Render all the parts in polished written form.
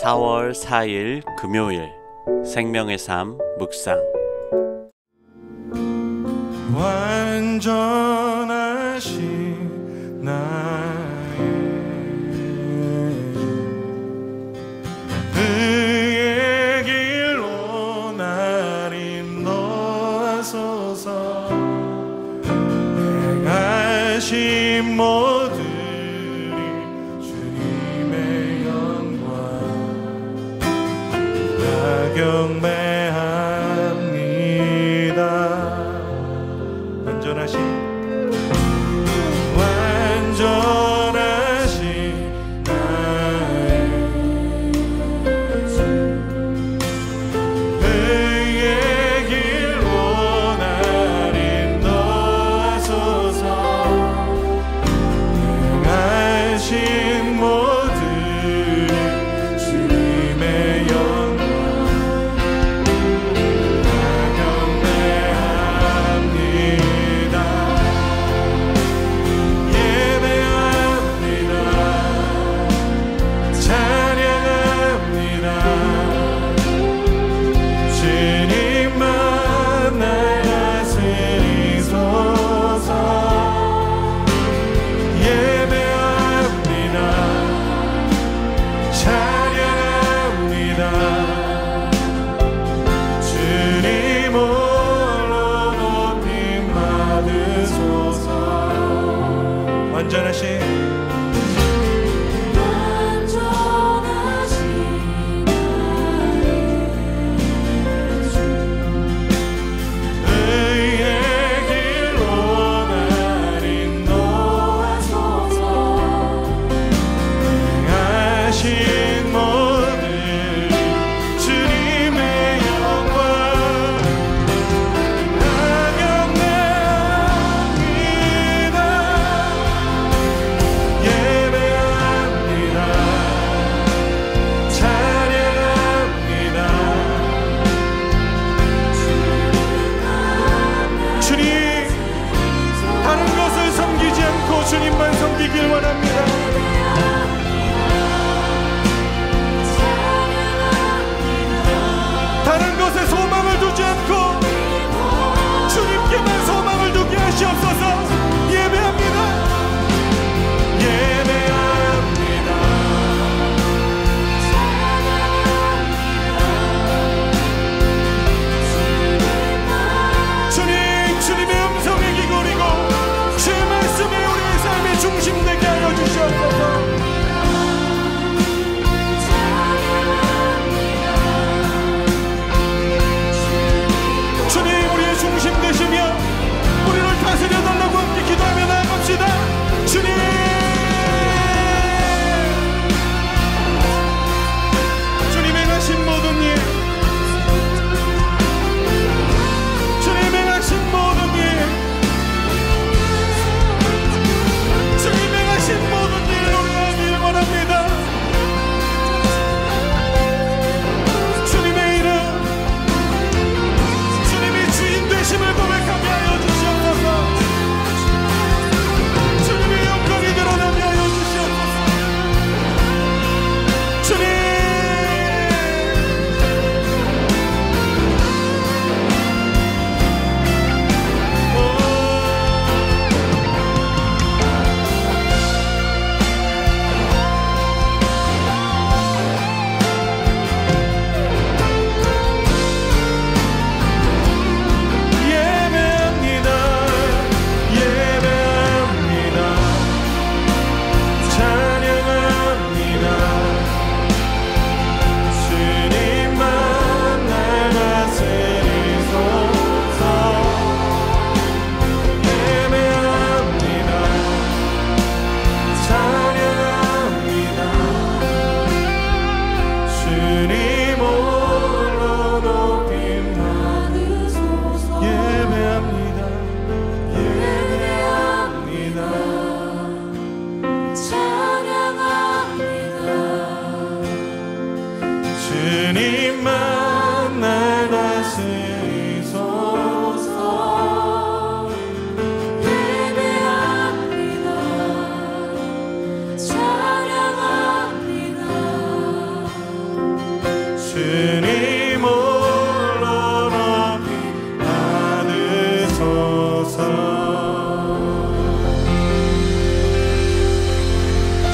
4월 4일 금요일 생명의 삶 묵상. 완전하신 나의 의의 길로 날 인도하소서. 행하신 모든 주님의 영광 다 경배합니다. 완전하신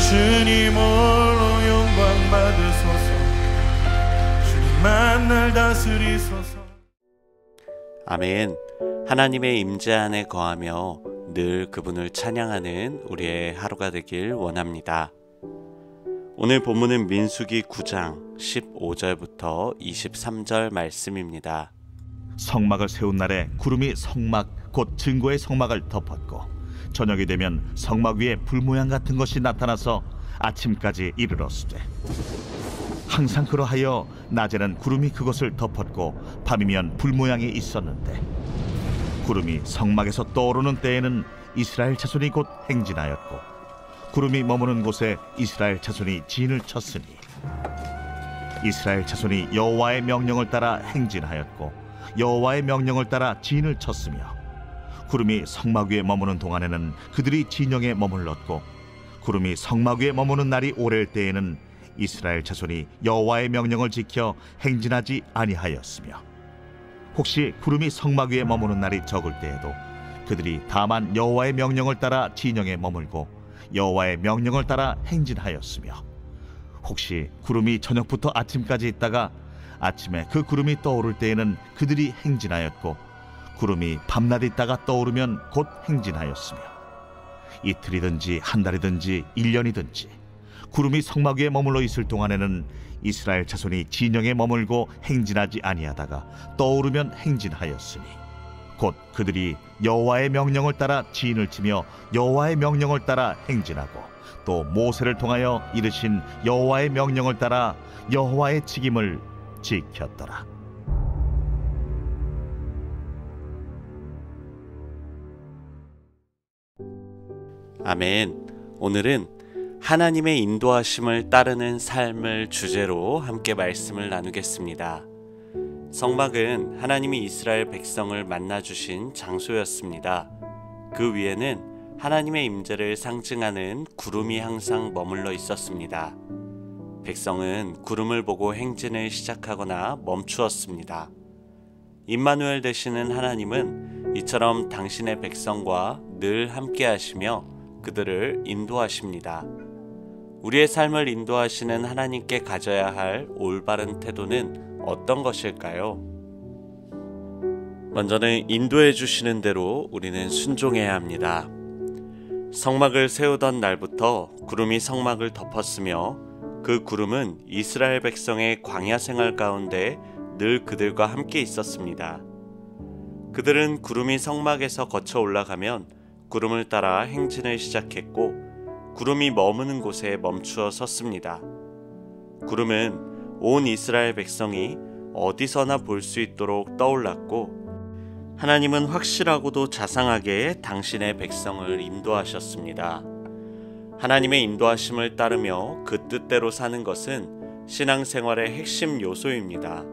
주님 홀로 영광 받으소서. 주님만 날 다스리소서. 아멘. 하나님의 임재 안에 거하며 늘 그분을 찬양하는 우리의 하루가 되길 원합니다. 오늘 본문은 민수기 9장 15절부터 23절 말씀입니다. 성막을 세운 날에 구름이 성막 곧 증거의 성막을 덮었고 저녁이 되면 성막 위에 불 모양 같은 것이 나타나서 아침까지 이르렀으되 항상 그러하여 낮에는 구름이 그것을 덮었고 밤이면 불 모양이 있었는데 구름이 성막에서 떠오르는 때에는 이스라엘 자손이 곧 행진하였고 구름이 머무는 곳에 이스라엘 자손이 진을 쳤으니 이스라엘 자손이 여호와의 명령을 따라 행진하였고 여호와의 명령을 따라 진을 쳤으며 구름이 성막 위에 머무는 동안에는 그들이 진영에 머물렀고 구름이 성막 위에 머무는 날이 오랠 때에는 이스라엘 자손이 여호와의 명령을 지켜 행진하지 아니하였으며 혹시 구름이 성막 위에 머무는 날이 적을 때에도 그들이 다만 여호와의 명령을 따라 진영에 머물고 여호와의 명령을 따라 행진하였으며 혹시 구름이 저녁부터 아침까지 있다가 아침에 그 구름이 떠오를 때에는 그들이 행진하였고 구름이 밤낮 있다가 떠오르면 곧 행진하였으며 이틀이든지 한 달이든지 1년이든지 구름이 성막 위에 머물러 있을 동안에는 이스라엘 자손이 진영에 머물고 행진하지 아니하다가 떠오르면 행진하였으니 곧 그들이 여호와의 명령을 따라 진을 치며 여호와의 명령을 따라 행진하고 또 모세를 통하여 이르신 여호와의 명령을 따라 여호와의 직임을 지켰더라. 아멘. 오늘은 하나님의 인도하심을 따르는 삶을 주제로 함께 말씀을 나누겠습니다. 성막은 하나님이 이스라엘 백성을 만나주신 장소였습니다. 그 위에는 하나님의 임재를 상징하는 구름이 항상 머물러 있었습니다. 백성은 구름을 보고 행진을 시작하거나 멈추었습니다. 임마누엘 되시는 하나님은 이처럼 당신의 백성과 늘 함께 하시며 그들을 인도하십니다. 우리의 삶을 인도하시는 하나님께 가져야 할 올바른 태도는 어떤 것일까요? 먼저는 인도해 주시는 대로 우리는 순종해야 합니다. 성막을 세우던 날부터 구름이 성막을 덮었으며 그 구름은 이스라엘 백성의 광야 생활 가운데 늘 그들과 함께 있었습니다. 그들은 구름이 성막에서 거쳐 올라가면 구름을 따라 행진을 시작했고 구름이 머무는 곳에 멈추어 섰습니다. 구름은 온 이스라엘 백성이 어디서나 볼 수 있도록 떠올랐고 하나님은 확실하고도 자상하게 당신의 백성을 인도하셨습니다. 하나님의 인도하심을 따르며 그 뜻대로 사는 것은 신앙생활의 핵심 요소입니다.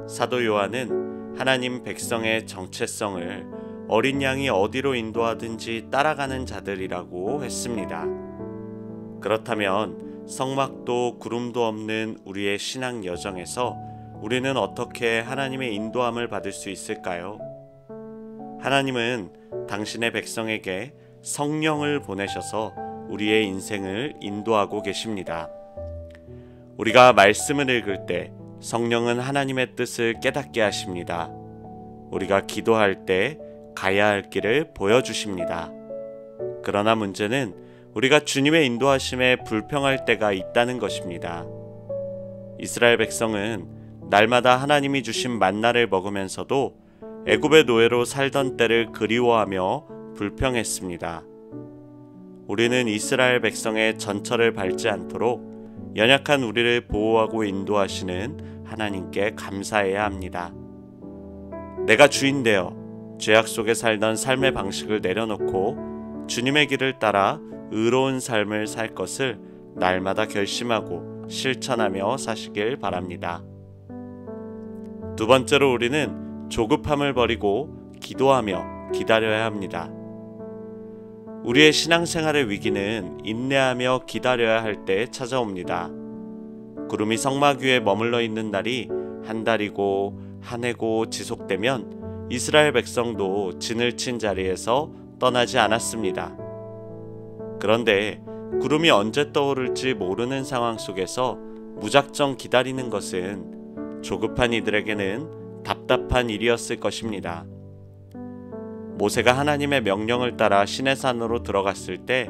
사도 요한은 하나님 백성의 정체성을 어린 양이 어디로 인도하든지 따라가는 자들이라고 했습니다. 그렇다면 성막도 구름도 없는 우리의 신앙 여정에서 우리는 어떻게 하나님의 인도함을 받을 수 있을까요? 하나님은 당신의 백성에게 성령을 보내셔서 우리의 인생을 인도하고 계십니다. 우리가 말씀을 읽을 때 성령은 하나님의 뜻을 깨닫게 하십니다. 우리가 기도할 때 가야 할 길을 보여주십니다. 그러나 문제는 우리가 주님의 인도하심에 불평할 때가 있다는 것입니다. 이스라엘 백성은 날마다 하나님이 주신 만나를 먹으면서도 애굽의 노예로 살던 때를 그리워하며 불평했습니다. 우리는 이스라엘 백성의 전철을 밟지 않도록 연약한 우리를 보호하고 인도하시는 하나님께 감사해야 합니다. 내가 주인 되어 죄악 속에 살던 삶의 방식을 내려놓고 주님의 길을 따라 의로운 삶을 살 것을 날마다 결심하고 실천하며 사시길 바랍니다. 두 번째로 우리는 조급함을 버리고 기도하며 기다려야 합니다. 우리의 신앙생활의 위기는 인내하며 기다려야 할 때 찾아옵니다. 구름이 성막 위에 머물러 있는 날이 한 달이고 한 해고 지속되면 이스라엘 백성도 진을 친 자리에서 떠나지 않았습니다. 그런데 구름이 언제 떠오를지 모르는 상황 속에서 무작정 기다리는 것은 조급한 이들에게는 답답한 일이었을 것입니다. 모세가 하나님의 명령을 따라 시내산으로 들어갔을 때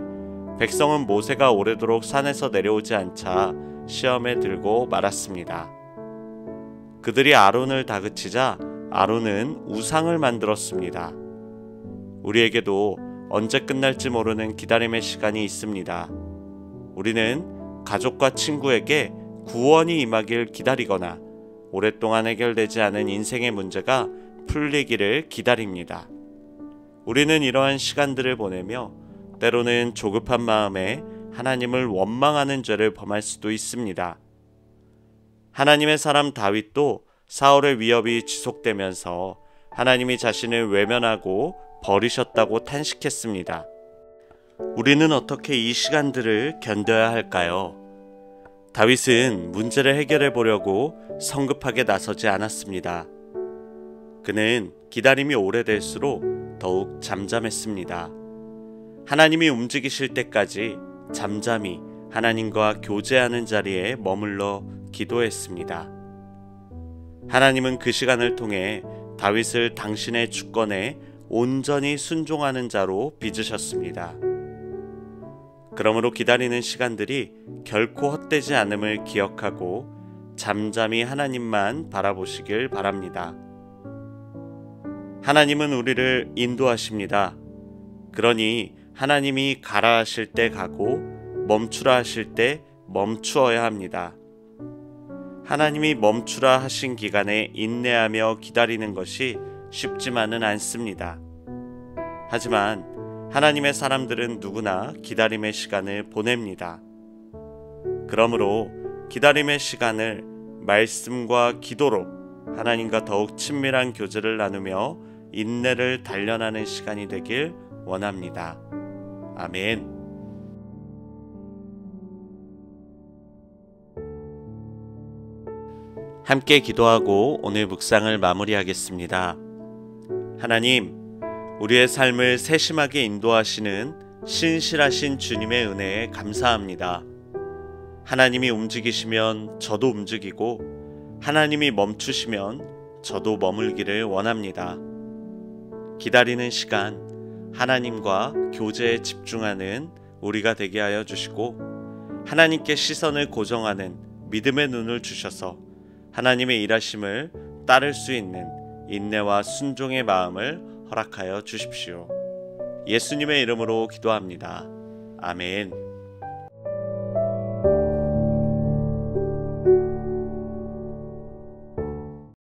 백성은 모세가 오래도록 산에서 내려오지 않자 시험에 들고 말았습니다. 그들이 아론을 다그치자 아론은 우상을 만들었습니다. 우리에게도 언제 끝날지 모르는 기다림의 시간이 있습니다. 우리는 가족과 친구에게 구원이 임하길 기다리거나 오랫동안 해결되지 않은 인생의 문제가 풀리기를 기다립니다. 우리는 이러한 시간들을 보내며 때로는 조급한 마음에 하나님을 원망하는 죄를 범할 수도 있습니다. 하나님의 사람 다윗도 사울의 위협이 지속되면서 하나님이 자신을 외면하고 버리셨다고 탄식했습니다. 우리는 어떻게 이 시간들을 견뎌야 할까요? 다윗은 문제를 해결해 보려고 성급하게 나서지 않았습니다. 그는 기다림이 오래될수록 더욱 잠잠했습니다. 하나님이 움직이실 때까지 잠잠히 하나님과 교제하는 자리에 머물러 기도했습니다. 하나님은 그 시간을 통해 다윗을 당신의 주권에 온전히 순종하는 자로 빚으셨습니다. 그러므로 기다리는 시간들이 결코 헛되지 않음을 기억하고 잠잠히 하나님만 바라보시길 바랍니다. 하나님은 우리를 인도하십니다. 그러니 하나님이 가라 하실 때 가고 멈추라 하실 때 멈추어야 합니다. 하나님이 멈추라 하신 기간에 인내하며 기다리는 것이 쉽지만은 않습니다. 하지만 하나님의 사람들은 누구나 기다림의 시간을 보냅니다. 그러므로 기다림의 시간을 말씀과 기도로 하나님과 더욱 친밀한 교제를 나누며 인내를 단련하는 시간이 되길 원합니다. 아멘. 함께 기도하고 오늘 묵상을 마무리하겠습니다. 하나님, 우리의 삶을 세심하게 인도하시는 신실하신 주님의 은혜에 감사합니다. 하나님이 움직이시면 저도 움직이고 하나님이 멈추시면 저도 머물기를 원합니다. 기다리는 시간, 하나님과 교제에 집중하는 우리가 되게 하여 주시고 하나님께 시선을 고정하는 믿음의 눈을 주셔서 하나님의 일하심을 따를 수 있는 인내와 순종의 마음을 허락하여 주십시오. 예수님의 이름으로 기도합니다. 아멘.